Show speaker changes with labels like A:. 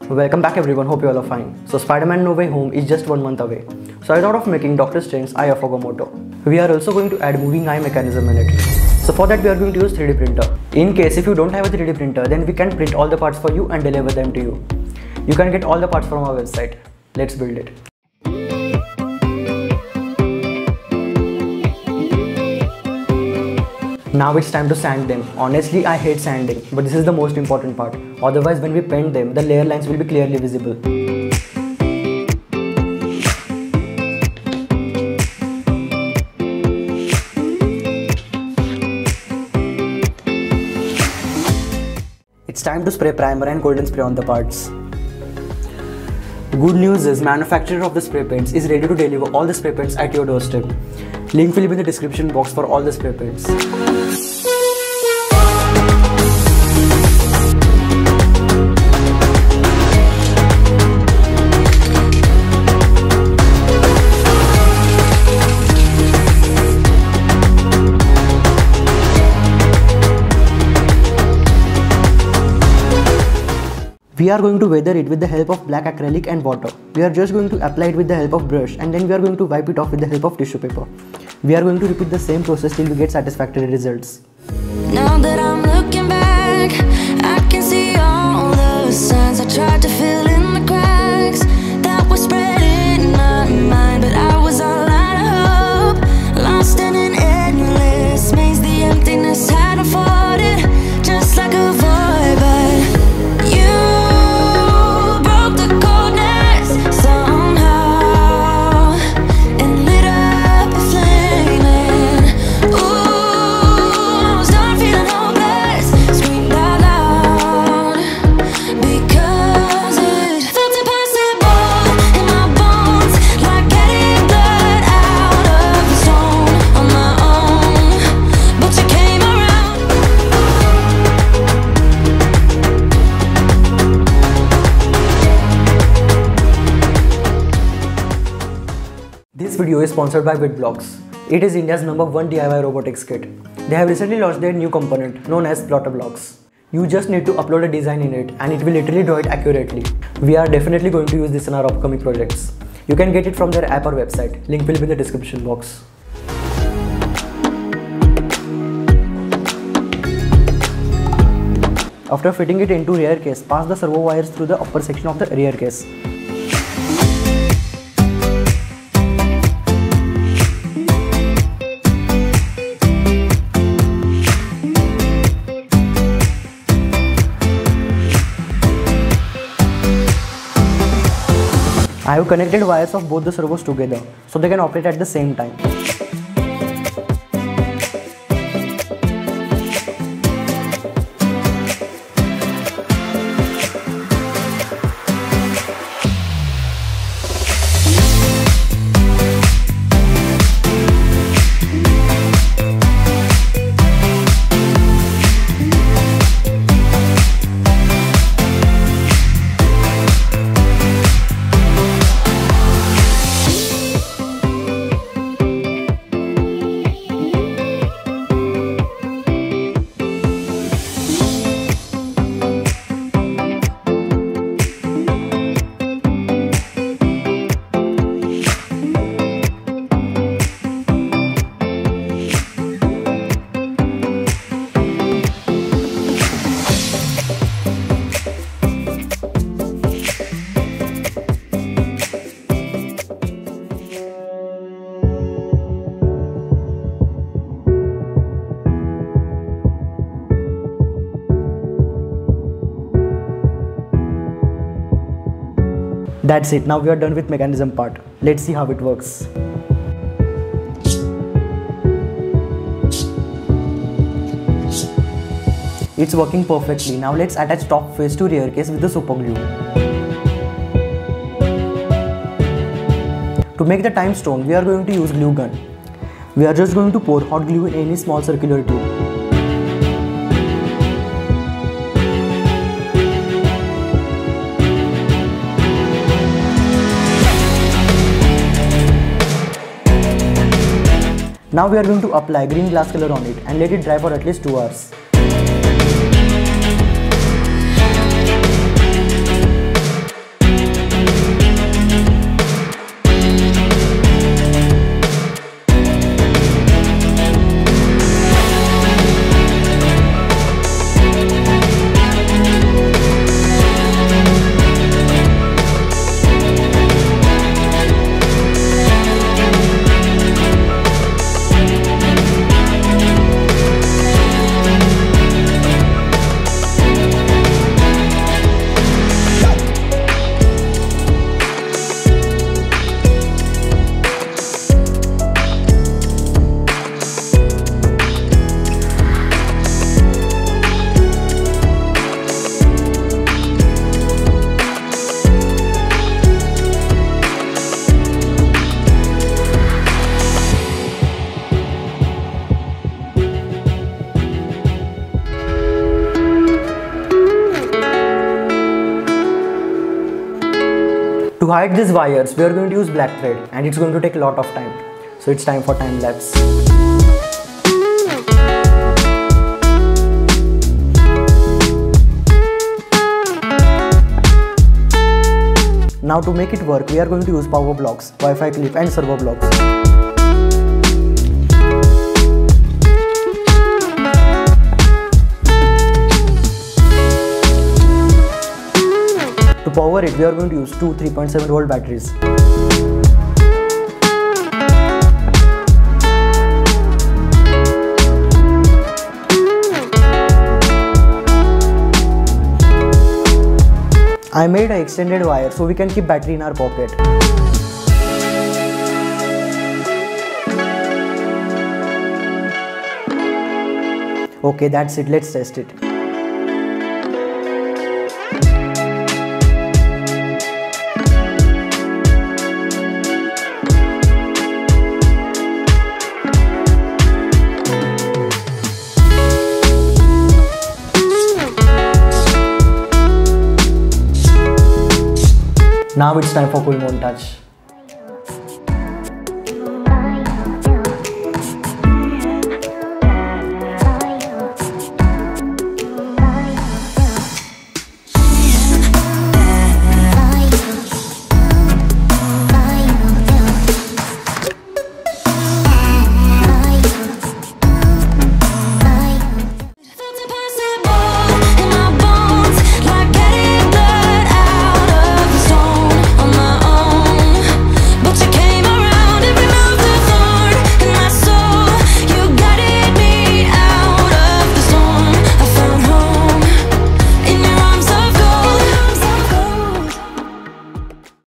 A: Welcome back everyone, hope you all are fine. So Spider-Man No Way Home is just 1 month away. So I thought of making Doctor Strange's Eye of Agamotto. We are also going to add moving eye mechanism in it. So for that we are going to use 3D printer. In case if you don't have a 3D printer, then we can print all the parts for you and deliver them to you. You can get all the parts from our website. Let's build it. Now it's time to sand them. Honestly, I hate sanding, but this is the most important part. Otherwise, when we paint them, the layer lines will be clearly visible. It's time to spray primer and golden spray on the parts. Good news is, manufacturer of the spray paints is ready to deliver all the spray paints at your doorstep. Link will be in the description box for all the spray paints. We are going to weather it with the help of black acrylic and water. We are just going to apply it with the help of brush and then we are going to wipe it off with the help of tissue paper. We are going to repeat the same process till we get satisfactory results.
B: Now that I'm looking back, I can see all the signs I tried to fill in the cracks that were spreading in my mind, but I was all out of hope, lost in an endless maze. The emptiness had unfolded just like a void, but
A: This video is sponsored by Bitblocks. It is India's #1 DIY robotics kit. They have recently launched their new component known as plotter blocks. You just need to upload a design in it and it will literally draw it accurately. We are definitely going to use this in our upcoming projects. You can get it from their app or website. Link will be in the description box. After fitting it into rear case, pass the servo wires through the upper section of the rear case. I have connected wires of both the servos together so they can operate at the same time. That's it, now we are done with mechanism part. Let's see how it works. It's working perfectly. Now let's attach top face to rear case with the super glue. To make the time strong, we are going to use glue gun. We are just going to pour hot glue in any small circular tube. Now we are going to apply green glass color on it and let it dry for at least 2 hours. To hide these wires, we are going to use black thread and it's going to take a lot of time. So it's time for time lapse. Now to make it work, we are going to use power blocks, Wi-Fi clip and servo blocks. To power it, we are going to use two 3.7 volt batteries. I made an extended wire so we can keep battery in our pocket. Okay, that's it. Let's test it. Now it's time for full montage.